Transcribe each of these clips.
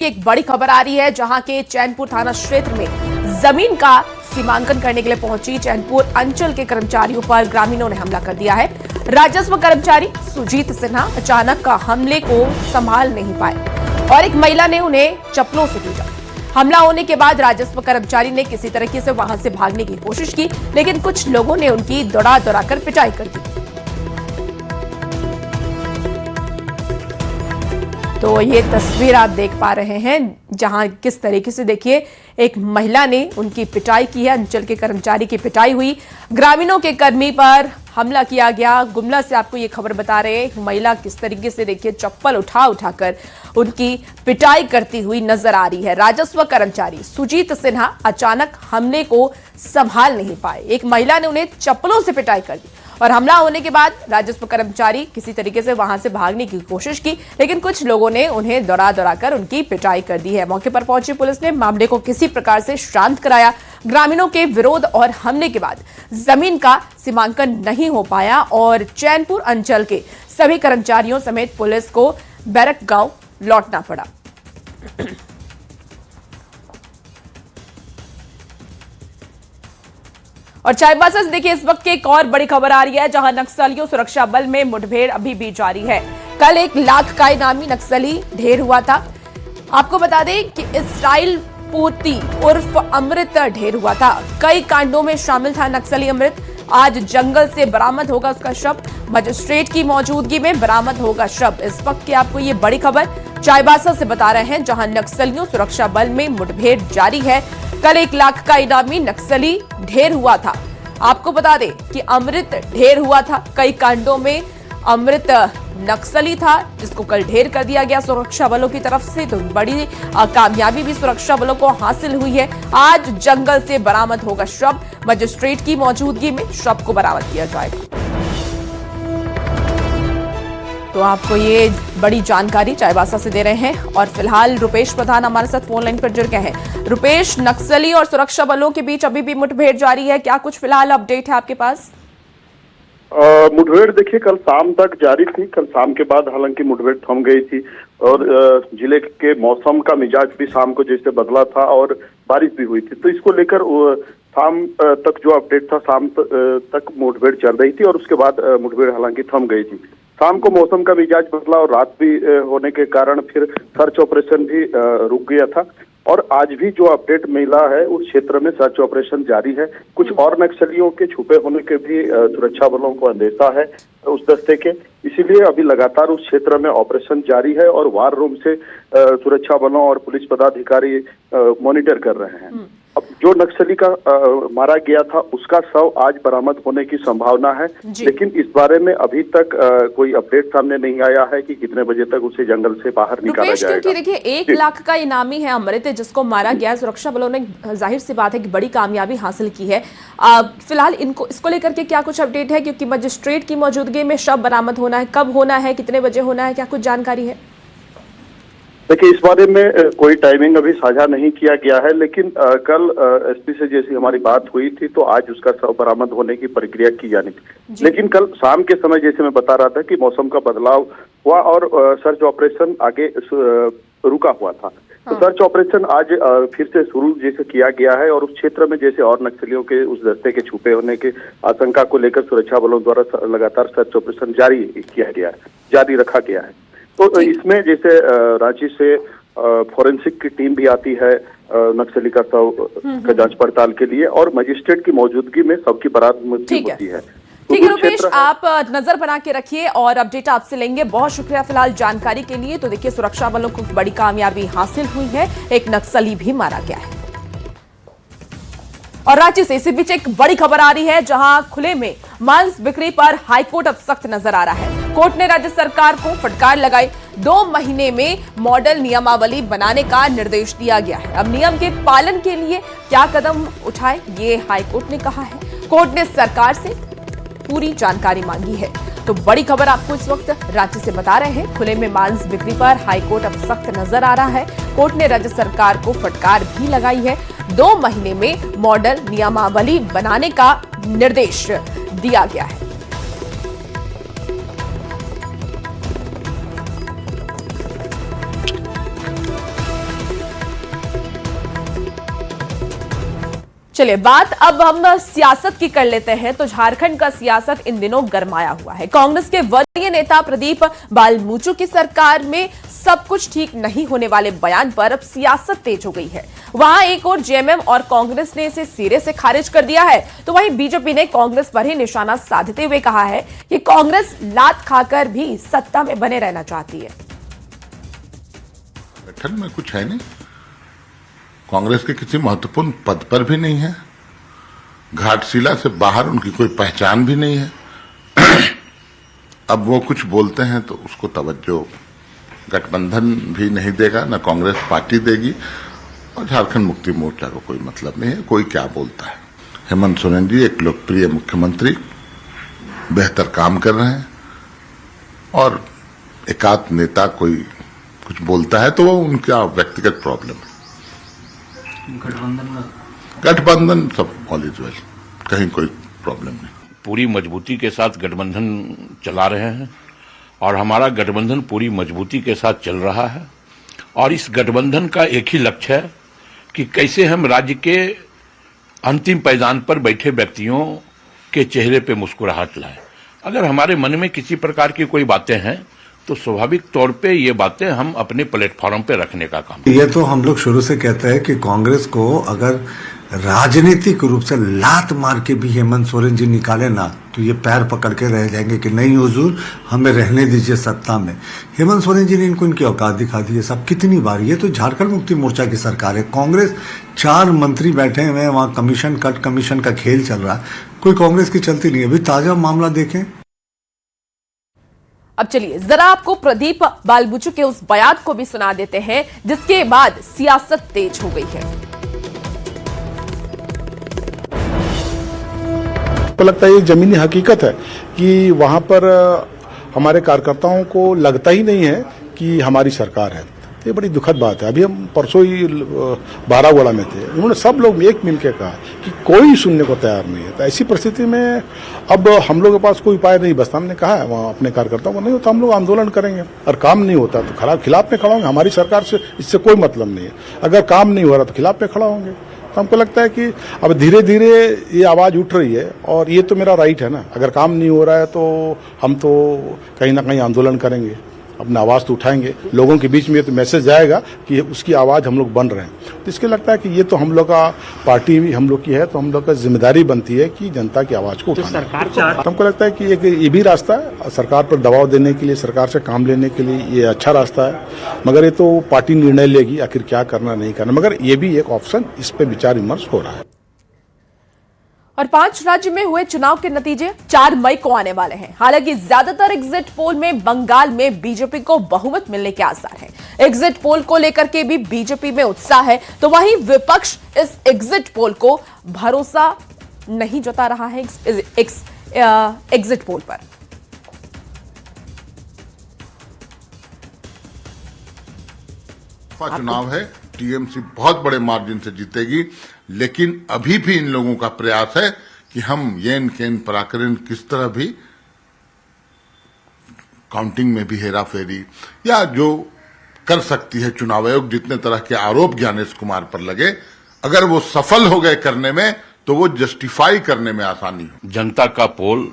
एक बड़ी खबर आ रही है जहां के चैनपुर थाना क्षेत्र में जमीन का सीमांकन करने के लिए पहुंची चैनपुर अंचल के कर्मचारियों पर ग्रामीणों ने हमला कर दिया है। राजस्व कर्मचारी सुजीत सिन्हा अचानक का हमले को संभाल नहीं पाए और एक महिला ने उन्हें चप्पलों से पीटा। हमला होने के बाद राजस्व कर्मचारी ने किसी तरीके से वहां से भागने की कोशिश की, लेकिन कुछ लोगों ने उनकी दौड़ा कर पिटाई कर दी। तो ये तस्वीर आप देख पा रहे हैं जहां किस तरीके से देखिए एक महिला ने उनकी पिटाई की है। अंचल के कर्मचारी की पिटाई हुई, ग्रामीणों के कर्मी पर हमला किया गया। गुमला से आपको ये खबर बता रहे हैं एक महिला किस तरीके से देखिए चप्पल उठाकर उनकी पिटाई करती हुई नजर आ रही है। राजस्व कर्मचारी सुजीत सिन्हा अचानक हमले को संभाल नहीं पाए, एक महिला ने उन्हें चप्पलों से पिटाई कर दी और हमला होने के बाद राजस्व कर्मचारी किसी तरीके से वहां से भागने की कोशिश की, लेकिन कुछ लोगों ने उन्हें दौड़ा कर उनकी पिटाई कर दी है। मौके पर पहुंची पुलिस ने मामले को किसी प्रकार से शांत कराया। ग्रामीणों के विरोध और हमले के बाद जमीन का सीमांकन नहीं हो पाया और चैनपुर अंचल के सभी कर्मचारियों समेत पुलिस को बैरक गांव लौटना पड़ा। और चाईबासा से देखिए इस वक्त की एक और बड़ी खबर आ रही है जहां नक्सलियों सुरक्षा बल में मुठभेड़ अभी भी जारी है। कल 1 लाख का इनामी नक्सली ढेर हुआ था। आपको बता दें कि इस्राइल पोती उर्फ अमृत ढेर हुआ था। कई कांडों में शामिल था नक्सली अमृत। आज जंगल से बरामद होगा उसका शव, मजिस्ट्रेट की मौजूदगी में बरामद होगा शव। इस वक्त की आपको ये बड़ी खबर चाईबासा से बता रहे हैं जहां नक्सलियों सुरक्षा बल में मुठभेड़ जारी है। कल 1 लाख का इनामी नक्सली ढेर हुआ था। आपको बता दें कि अमृत ढेर हुआ था। कई कांडों में अमृत नक्सली था जिसको कल ढेर कर दिया गया सुरक्षा बलों की तरफ से। तो बड़ी कामयाबी भी सुरक्षा बलों को हासिल हुई है। आज जंगल से बरामद होगा शव, मजिस्ट्रेट की मौजूदगी में शव को बरामद किया जाएगा। तो आपको ये बड़ी जानकारी चाईबासा से दे रहे हैं और फिलहाल रुपेश प्रधान हमारे साथ फोन लाइन पर जुड़ गए हैं। रुपेश, नक्सली और सुरक्षा बलों के बीच अभी भी मुठभेड़ जारी है, क्या कुछ फिलहाल अपडेट है आपके पास? मुठभेड़ देखिए कल शाम तक जारी थी। कल शाम के बाद हालांकि मुठभेड़ थम गई थी और जिले के मौसम का मिजाज भी शाम को जैसे बदला था और बारिश भी हुई थी, तो इसको लेकर शाम तक जो अपडेट था शाम तक मुठभेड़ चल रही थी और उसके बाद मुठभेड़ हालांकि थम गई थी। शाम को मौसम का मिजाज बदला और रात भी होने के कारण फिर सर्च ऑपरेशन भी रुक गया था और आज भी जो अपडेट मिला है उस क्षेत्र में सर्च ऑपरेशन जारी है। कुछ और नक्सलियों के छुपे होने के भी सुरक्षा बलों को अंदेशा है उस दस्ते के, इसीलिए अभी लगातार उस क्षेत्र में ऑपरेशन जारी है और वार रूम से सुरक्षा बलों और पुलिस पदाधिकारी मॉनिटर कर रहे हैं। अब जो नक्सली का मारा गया था उसका शव आज बरामद होने की संभावना है, लेकिन इस बारे में अभी तक कोई अपडेट सामने नहीं आया है कि कितने बजे तक उसे जंगल से बाहर निकाला जाएगा। क्योंकि देखिए 1 लाख का इनामी है अमृत जिसको मारा गया। सुरक्षा बलों ने जाहिर सी बात है कि बड़ी कामयाबी हासिल की है। फिलहाल इसको लेकर के क्या कुछ अपडेट है, क्योंकि मजिस्ट्रेट की मौजूदगी में शव बरामद होना है, कब होना है, कितने बजे होना है, क्या कुछ जानकारी है? देखिए इस बारे में कोई टाइमिंग अभी साझा नहीं किया गया है, लेकिन कल एसपी से जैसी हमारी बात हुई थी तो आज उसका शव बरामद होने की प्रक्रिया की जानी थी। लेकिन कल शाम के समय जैसे मैं बता रहा था कि मौसम का बदलाव हुआ और सर्च ऑपरेशन आगे रुका हुआ था। तो सर्च ऑपरेशन आज फिर से शुरू जैसे किया गया है और उस क्षेत्र में जैसे और नक्सलियों के उस दस्ते के छुपे होने की आशंका को लेकर सुरक्षा बलों द्वारा लगातार सर्च ऑपरेशन जारी रखा गया है। तो इसमें जैसे रांची से फॉरेंसिक की टीम भी आती है नक्सली का शव का जांच पड़ताल के लिए और मजिस्ट्रेट की मौजूदगी में सबकी बरामदगी होती है। ठीक है रुपेश, आप नजर बना के रखिए और अपडेट आपसे लेंगे। बहुत शुक्रिया फिलहाल जानकारी के लिए। तो देखिए सुरक्षा बलों को बड़ी कामयाबी हासिल हुई है, एक नक्सली भी मारा गया है। और रांची से इसी बीच एक बड़ी खबर आ रही है जहां खुले में मांस बिक्री पर हाईकोर्ट अब सख्त नजर आ रहा है। कोर्ट ने राज्य सरकार को फटकार लगाई। 2 महीने में मॉडल नियमावली बनाने का निर्देश दिया गया है। अब नियम के पालन के लिए क्या कदम उठाए ये हाईकोर्ट ने कहा है। कोर्ट ने सरकार से पूरी जानकारी मांगी है। तो बड़ी खबर आपको इस वक्त रांची से बता रहे हैं। खुले में मांस बिक्री पर हाईकोर्ट अब सख्त नजर आ रहा है। कोर्ट ने राज्य सरकार को फटकार भी लगाई है। 2 महीने में मॉडल नियमावली बनाने का निर्देश दिया गया है। चलिए बात अब हम सियासत की कर लेते हैं। तो झारखंड का सियासत इन दिनों गरमाया हुआ है। कांग्रेस के वरीय नेता प्रदीप बालमूचु की सरकार में सब कुछ ठीक नहीं होने वाले बयान पर अब सियासत तेज हो गई है। वहां एक और जेएमएम और कांग्रेस ने इसे सिरे से खारिज कर दिया है, तो वहीं बीजेपी ने कांग्रेस पर ही निशाना साधते हुए कहा है कि कांग्रेस लात खाकर भी सत्ता में बने रहना चाहती है। गठन में कुछ है नहीं, कांग्रेस के किसी महत्वपूर्ण पद पर भी नहीं है, घाटशिला से बाहर उनकी कोई पहचान भी नहीं है। अब वो कुछ बोलते हैं तो उसको तवज्जो गठबंधन भी नहीं देगा, न कांग्रेस पार्टी देगी, और झारखंड मुक्ति मोर्चा को कोई मतलब नहीं है कोई क्या बोलता है। हेमंत सोरेन जी एक लोकप्रिय मुख्यमंत्री, बेहतर काम कर रहे हैं, और एकाध नेता कोई कुछ बोलता है तो वो उनका व्यक्तिगत प्रॉब्लम है। गठबंधन सब ऑल इज वेल, कहीं कोई प्रॉब्लम नहीं। पूरी मजबूती के साथ गठबंधन चला रहे हैं और हमारा गठबंधन पूरी मजबूती के साथ चल रहा है, और इस गठबंधन का एक ही लक्ष्य है कि कैसे हम राज्य के अंतिम पायदान पर बैठे व्यक्तियों के चेहरे पे मुस्कुराहट लाएं। अगर हमारे मन में किसी प्रकार की कोई बातें हैं तो स्वाभाविक तौर पे ये बातें हम अपने प्लेटफॉर्म पे रखने का काम। ये तो हम लोग शुरू से कहते हैं कि कांग्रेस को अगर राजनीतिक रूप से लात मार के भी हेमंत सोरेन जी निकाले ना तो ये पैर पकड़ के रह जाएंगे कि नहीं हुजूर हमें रहने दीजिए सत्ता में। हेमंत सोरेन जी ने इनको इनकी औकात दिखा दी है। सब कितनी बार, ये तो झारखंड मुक्ति मोर्चा की सरकार है, कांग्रेस 4 मंत्री बैठे हुए हैं, वहां कमीशन कट कमीशन का खेल चल रहा है, कोई कांग्रेस की चलती नहीं है। अभी ताजा मामला देखें। अब चलिए जरा आपको प्रदीप बालमूचु के उस बयान को भी सुना देते हैं जिसके बाद सियासत तेज हो गई है। तो लगता है ये जमीनी हकीकत है कि वहां पर हमारे कार्यकर्ताओं को लगता ही नहीं है कि हमारी सरकार है। ये बड़ी दुखद बात है। अभी हम परसों ही बारागोड़ा में थे, उन्होंने सब लोग एक मिलकर कहा कि कोई सुनने को तैयार नहीं है। तो ऐसी परिस्थिति में अब हम लोग के पास कोई उपाय नहीं बचता। हमने कहा है वहाँ अपने कार्यकर्ताओं को, नहीं होता हम लोग आंदोलन करेंगे, और काम नहीं होता तो खिलाफ में खड़ा होंगे। हमारी सरकार से इससे कोई मतलब नहीं है। अगर काम नहीं हो रहा तो खिलाफ में खड़ा होंगे। तो हमको लगता है कि अब धीरे धीरे ये आवाज उठ रही है, और ये तो मेरा राइट है ना। अगर काम नहीं हो रहा है तो हम तो कहीं ना कहीं आंदोलन करेंगे, अपना आवाज तो उठाएंगे, लोगों के बीच में तो मैसेज जाएगा कि उसकी आवाज हम लोग बन रहे हैं। तो इसके लगता है कि ये तो हम लोग का पार्टी भी हम लोग की है, तो हम लोग का जिम्मेदारी बनती है कि जनता की आवाज को उठाना। तो हमको लगता है कि ये भी रास्ता है सरकार पर दबाव देने के लिए, सरकार से काम लेने के लिए, ये अच्छा रास्ता है। मगर ये तो पार्टी निर्णय लेगी आखिर क्या करना नहीं करना, मगर ये भी एक ऑप्शन, इस पर विचार विमर्श हो रहा है। और 5 राज्य में हुए चुनाव के नतीजे 4 मई को आने वाले हैं। हालांकि ज्यादातर एग्जिट पोल में बंगाल में बीजेपी को बहुमत मिलने के आसार हैं। एग्जिट पोल को लेकर के भी बीजेपी में उत्साह है, तो वहीं विपक्ष इस एग्जिट पोल को भरोसा नहीं जता रहा है एग्जिट पोल पर। चुनाव है, टीएमसी बहुत बड़े मार्जिन से जीतेगी, लेकिन अभी भी इन लोगों का प्रयास है कि हम येन केन पराक्रम किस तरह भी काउंटिंग में भी हेरा फेरी या जो कर सकती है चुनाव आयोग, जितने तरह के आरोप ज्ञानेश कुमार पर लगे, अगर वो सफल हो गए करने में तो वो जस्टिफाई करने में आसानी हो। जनता का पोल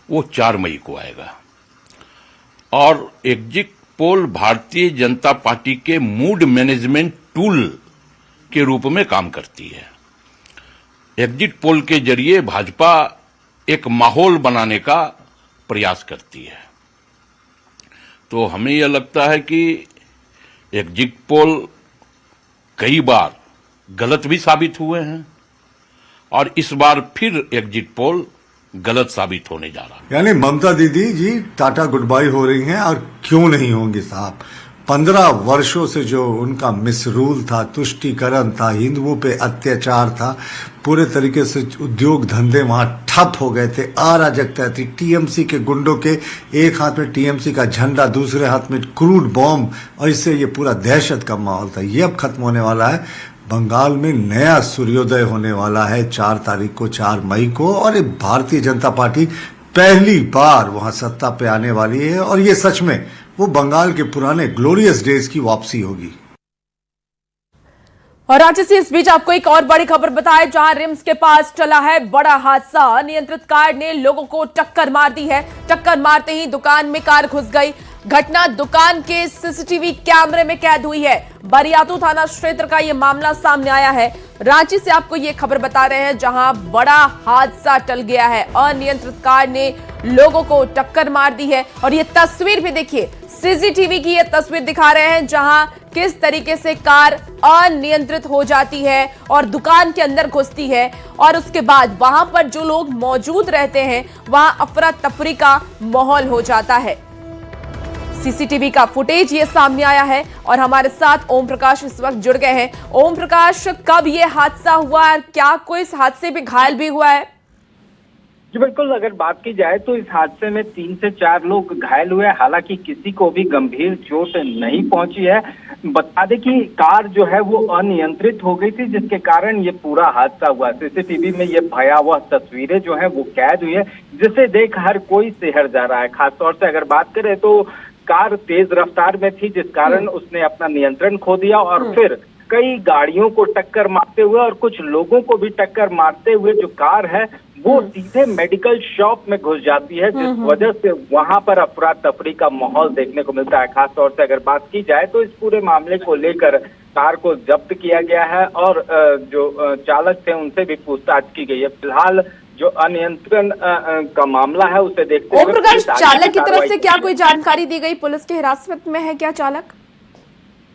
वो 4 मई को आएगा, और exit poll Bharatiya Janata party के मूड मैनेजमेंट टूल के रूप में काम करती है। एग्जिट पोल के जरिए भाजपा एक माहौल बनाने का प्रयास करती है। तो हमें यह लगता है कि एग्जिट पोल कई बार गलत भी साबित हुए हैं, और इस बार फिर एग्जिट पोल गलत साबित होने जा रहा है। यानी ममता दीदी जी टाटा गुड बाय हो रही हैं, और क्यों नहीं होंगी साहब। 15 वर्षों से जो उनका मिसरूल था, तुष्टीकरण था, हिंदुओं पे अत्याचार था, पूरे तरीके से उद्योग धंधे वहां ठप हो गए थे, अराजकता थी, टीएमसी के गुंडों के एक हाथ में टीएमसी का झंडा, दूसरे हाथ में क्रूड बॉम्ब, और इससे ये पूरा दहशत का माहौल था। ये अब खत्म होने वाला है। बंगाल में नया सूर्योदय होने वाला है 4 तारीख को, 4 मई को, और भारतीय जनता पार्टी पहली बार वहां सत्ता पे आने वाली है, और ये सच में वो बंगाल के पुराने ग्लोरियस डेज की वापसी होगी। और रांची से इस बीच आपको एक और बड़ी खबर बताए, जहां रिम्स के पास चला है बड़ा हादसा। अनियंत्रित कार ने लोगों को टक्कर मार दी है। टक्कर मारते ही दुकान में कार घुस गई। घटना दुकान के सीसीटीवी कैमरे में कैद हुई है। बरियातू थाना क्षेत्र का यह मामला सामने आया है। रांची से आपको यह खबर बता रहे हैं, जहां बड़ा हादसा टल गया है। अनियंत्रित कार ने लोगों को टक्कर मार दी है। और ये तस्वीर भी देखिए, सीसीटीवी की ये तस्वीर दिखा रहे हैं, जहां किस तरीके से कार अनियंत्रित हो जाती है और दुकान के अंदर घुसती है। और उसके बाद वहां पर जो लोग मौजूद रहते हैं, वहां अफरा तफरी का माहौल हो जाता है। सीसीटीवी का फुटेज ये सामने आया है और हमारे साथ ओम प्रकाश इस वक्त जुड़ गए हैं। ओम प्रकाश, कब ये हादसा हुआ और क्या कोई इस हादसे में घायल भी हुआ है? जी बिल्कुल, अगर बात की जाए तो इस हादसे में 3 से 4 लोग घायल हुए। हालांकि किसी को भी गंभीर चोट नहीं पहुंची है। बता दें कि कार जो है वो अनियंत्रित हो गई थी, जिसके कारण ये पूरा हादसा हुआ। सीसीटीवी में ये भयावह तस्वीरें जो है वो कैद हुई है, जिसे देख हर कोई सिहर जा रहा है। खासतौर से अगर बात करें तो कार तेज रफ्तार में थी, जिस कारण उसने अपना नियंत्रण खो दिया और फिर कई गाड़ियों को टक्कर मारते हुए और कुछ लोगों को भी टक्कर मारते हुए जो कार है वो सीधे मेडिकल शॉप में घुस जाती है, जिस वजह से वहां पर अफरा तफरी का माहौल देखने को मिलता है। खासतौर से अगर बात की जाए तो इस पूरे मामले को लेकर कार को जब्त किया गया है और जो चालक थे उनसे भी पूछताछ की गई है। फिलहाल जो अनियंत्रण का मामला है उसे देखते हुए ओम प्रकाश, चालक की तरफ से क्या कोई जानकारी दी गई? पुलिस के हिरासत में है क्या चालक?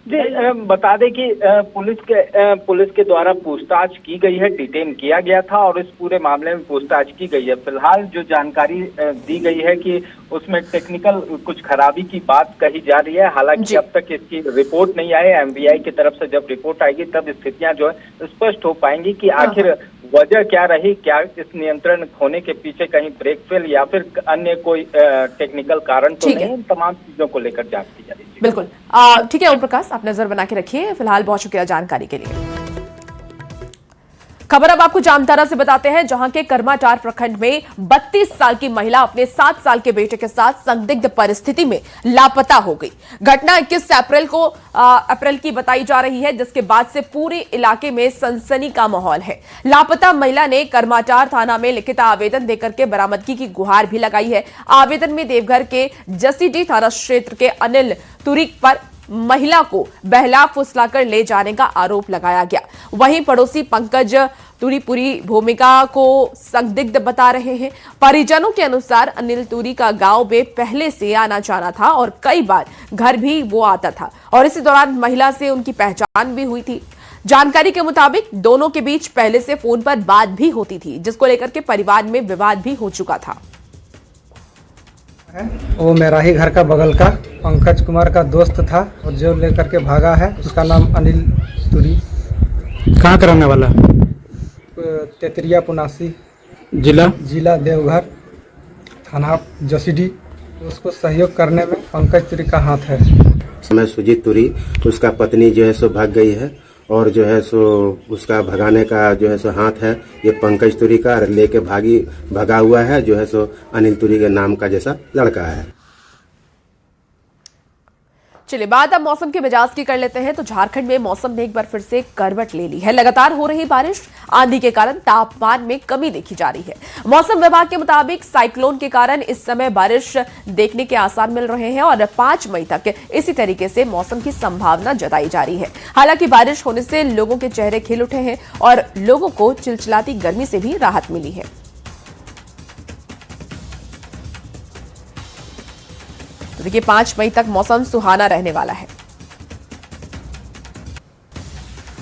जी बता दें कि पुलिस के द्वारा पूछताछ की गई है, डिटेन किया गया था और इस पूरे मामले में पूछताछ की गई है। फिलहाल जो जानकारी दी गई है कि उसमें टेक्निकल कुछ खराबी की बात कही जा रही है। हालांकि अब तक इसकी रिपोर्ट नहीं आई। एमवीआई की तरफ से जब रिपोर्ट आएगी तब स्थितियां जो है स्पष्ट हो पाएंगी कि आखिर वजह क्या रही। क्या इस नियंत्रण खोने के पीछे कहीं ब्रेक फेल या फिर अन्य कोई टेक्निकल कारण तो नहीं। तमाम चीजों को लेकर जांच की जा रही है। बिल्कुल, ठीक है ओम प्रकाश, आप नजर बना के रखिए। फिलहाल बहुत शुक्रिया जानकारी के लिए। खबर अब आपको जामताड़ा से बताते हैं, जहां के कर्माटार प्रखंड में 32 साल की महिला अपने 7 साल के बेटे के साथ संदिग्ध परिस्थिति में लापता हो गई। घटना 21 अप्रैल की बताई जा रही है, जिसके बाद से पूरे इलाके में सनसनी का माहौल है। लापता महिला ने कर्माटार थाना में लिखित आवेदन देकर के बरामदगी की गुहार भी लगाई है। आवेदन में देवघर के जसीडी थाना क्षेत्र के अनिल तुरी पर महिला को बहला फुसलाकर ले जाने का आरोप लगाया गया। वहीं पड़ोसी पंकज तुरी पूरी भूमिका को संदिग्ध बता रहे हैं। परिजनों के अनुसार अनिल तुरी का गांव में पहले से आना जाना था और कई बार घर भी वो आता था और इसी दौरान महिला से उनकी पहचान भी हुई थी। जानकारी के मुताबिक दोनों के बीच पहले से फोन पर बात भी होती थी, जिसको लेकर के परिवार में विवाद भी हो चुका था। वो मेरा ही घर का बगल का पंकज कुमार का दोस्त था और जो लेकर के भागा है उसका नाम अनिल तुरी। कहाँ का रहने वाला? तेतरिया पुनासी, जिला देवघर, थाना जसीडी। उसको सहयोग करने में पंकज तुरी का हाथ है। समय सुजीत तुरी, उसका पत्नी जो है सो भाग गई है और जो है सो उसका भगाने का जो है सो हाथ है ये पंकज तुरी का, लेके भगा हुआ है जो है सो अनिल तुरी के नाम का जैसा लड़का है। चलिए बात अब मौसम के मिजाज की कर लेते हैं। तो झारखंड में मौसम ने एक बार फिर से करवट ले ली है। लगातार हो रही बारिश, आंधी के कारण तापमान में कमी देखी जा रही है। मौसम विभाग के मुताबिक साइक्लोन के कारण इस समय बारिश देखने के आसार मिल रहे हैं और 5 मई तक इसी तरीके से मौसम की संभावना जताई जा रही है। हालांकि बारिश होने से लोगों के चेहरे खिल उठे हैं और लोगों को चिलचिलाती गर्मी से भी राहत मिली है। तो देखिए 5 मई तक मौसम सुहाना रहने वाला है।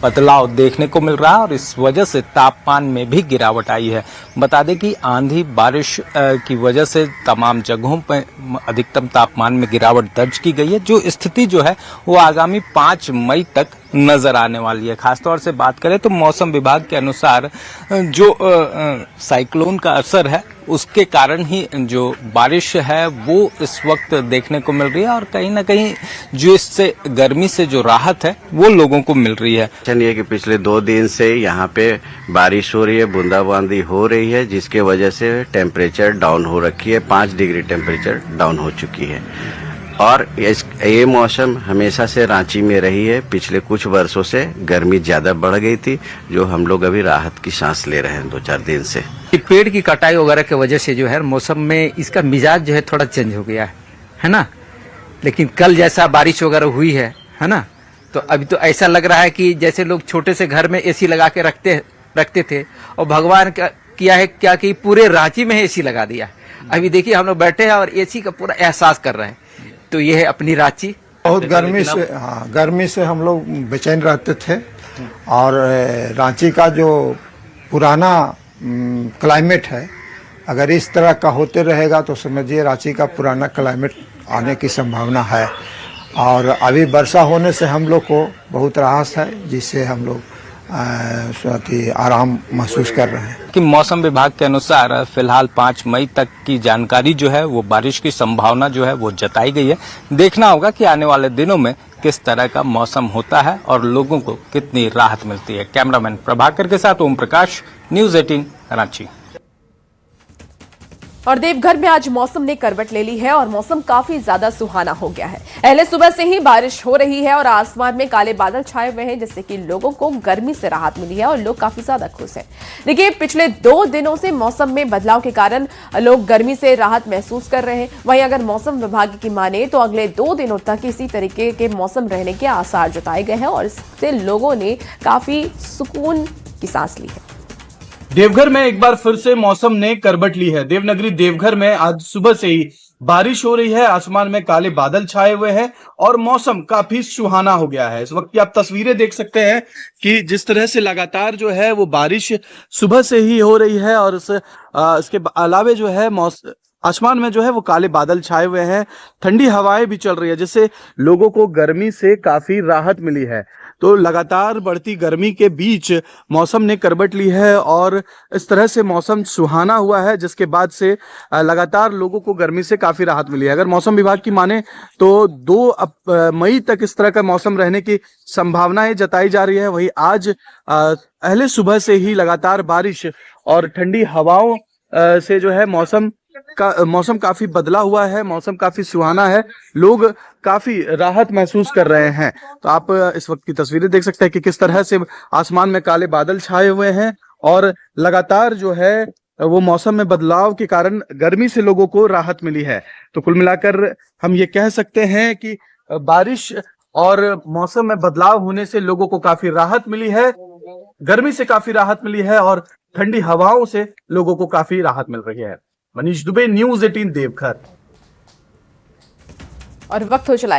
बदलाव देखने को मिल रहा है और इस वजह से तापमान में भी गिरावट आई है। बता दें कि आंधी बारिश की वजह से तमाम जगहों पर अधिकतम तापमान में गिरावट दर्ज की गई है। जो स्थिति जो है वो आगामी 5 मई तक नजर आने वाली है। खासतौर से बात करें तो मौसम विभाग के अनुसार जो साइक्लोन का असर है उसके कारण ही जो बारिश है वो इस वक्त देखने को मिल रही है और कहीं ना कहीं जो इससे गर्मी से जो राहत है वो लोगों को मिल रही है। ये कि पिछले 2 दिन से यहाँ पे बारिश हो रही है, बूंदाबांदी हो रही है, जिसके वजह से टेम्परेचर डाउन हो रखी है। 5 डिग्री टेम्परेचर डाउन हो चुकी है। और ये मौसम हमेशा से रांची में रही है। पिछले कुछ वर्षों से गर्मी ज्यादा बढ़ गई थी, जो हम लोग अभी राहत की सांस ले रहे हैं 2-4 दिन से। पेड़ की कटाई वगैरह की वजह से जो है मौसम में इसका मिजाज जो है थोड़ा चेंज हो गया है ना। लेकिन कल जैसा बारिश वगैरह हुई है ना, तो अभी तो ऐसा लग रहा है कि जैसे लोग छोटे से घर में एसी लगा के रखते थे और भगवान का किया है क्या कि पूरे रांची में एसी लगा दिया। अभी देखिए हम लोग बैठे हैं और एसी का पूरा एहसास कर रहे हैं। तो ये है अपनी रांची। बहुत गर्मी से हम लोग बेचैन रहते थे और रांची का जो पुराना क्लाइमेट है, अगर इस तरह का होते रहेगा तो समझिए रांची का पुराना क्लाइमेट आने की संभावना है। और अभी वर्षा होने से हम लोग को बहुत राहत है, जिससे हम लोग आराम महसूस कर रहे हैं। कि मौसम विभाग के अनुसार फिलहाल 5 मई तक की जानकारी जो है वो बारिश की संभावना जो है वो जताई गई है। देखना होगा कि आने वाले दिनों में किस तरह का मौसम होता है और लोगों को कितनी राहत मिलती है। कैमरामैन प्रभाकर के साथ ओम प्रकाश, न्यूज़ 18 रांची। और देवघर में आज मौसम ने करवट ले ली है और मौसम काफी ज्यादा सुहाना हो गया है। पहले सुबह से ही बारिश हो रही है और आसमान में काले बादल छाए हुए हैं, जिससे कि लोगों को गर्मी से राहत मिली है और लोग काफी ज्यादा खुश हैं। देखिए, पिछले 2 दिनों से मौसम में बदलाव के कारण लोग गर्मी से राहत महसूस कर रहे हैं। वहीं अगर मौसम विभाग की माने तो अगले 2 दिनों तक इसी तरीके के मौसम रहने के आसार जताए गए हैं और इससे लोगों ने काफी सुकून की सांस ली है। देवघर में एक बार फिर से मौसम ने करवट ली है। देवनगरी देवघर में आज सुबह से ही बारिश हो रही है, आसमान में काले बादल छाए हुए हैं और मौसम काफी सुहाना हो गया है। इस वक्त की आप तस्वीरें देख सकते हैं कि जिस तरह से लगातार जो है वो बारिश सुबह से ही हो रही है और इसके अलावे जो है आसमान में जो है वो काले बादल छाए हुए हैं, ठंडी हवाएं भी चल रही है, जिससे लोगों को गर्मी से काफी राहत मिली है। तो लगातार बढ़ती गर्मी के बीच मौसम ने करवट ली है और इस तरह से मौसम सुहाना हुआ है, जिसके बाद से लगातार लोगों को गर्मी से काफी राहत मिली है। अगर मौसम विभाग की माने तो 2 मई तक इस तरह का मौसम रहने की संभावनाएं जताई जा रही है। वहीं आज पहले सुबह से ही लगातार बारिश और ठंडी हवाओं से जो है मौसम काफी बदला हुआ है, मौसम काफी सुहाना है, लोग काफी राहत महसूस कर रहे हैं। तो आप इस वक्त की तस्वीरें देख सकते हैं कि किस तरह से आसमान में काले बादल छाए हुए हैं और लगातार जो है वो मौसम में बदलाव के कारण गर्मी से लोगों को राहत मिली है। तो कुल मिलाकर हम ये कह सकते हैं कि बारिश और मौसम में बदलाव होने से लोगों को काफी राहत मिली है, गर्मी से काफी राहत मिली है और ठंडी हवाओं से लोगों को काफी राहत मिल रही है। मनीष दुबे, न्यूज़ 18 देवघर। और वक्त हो चला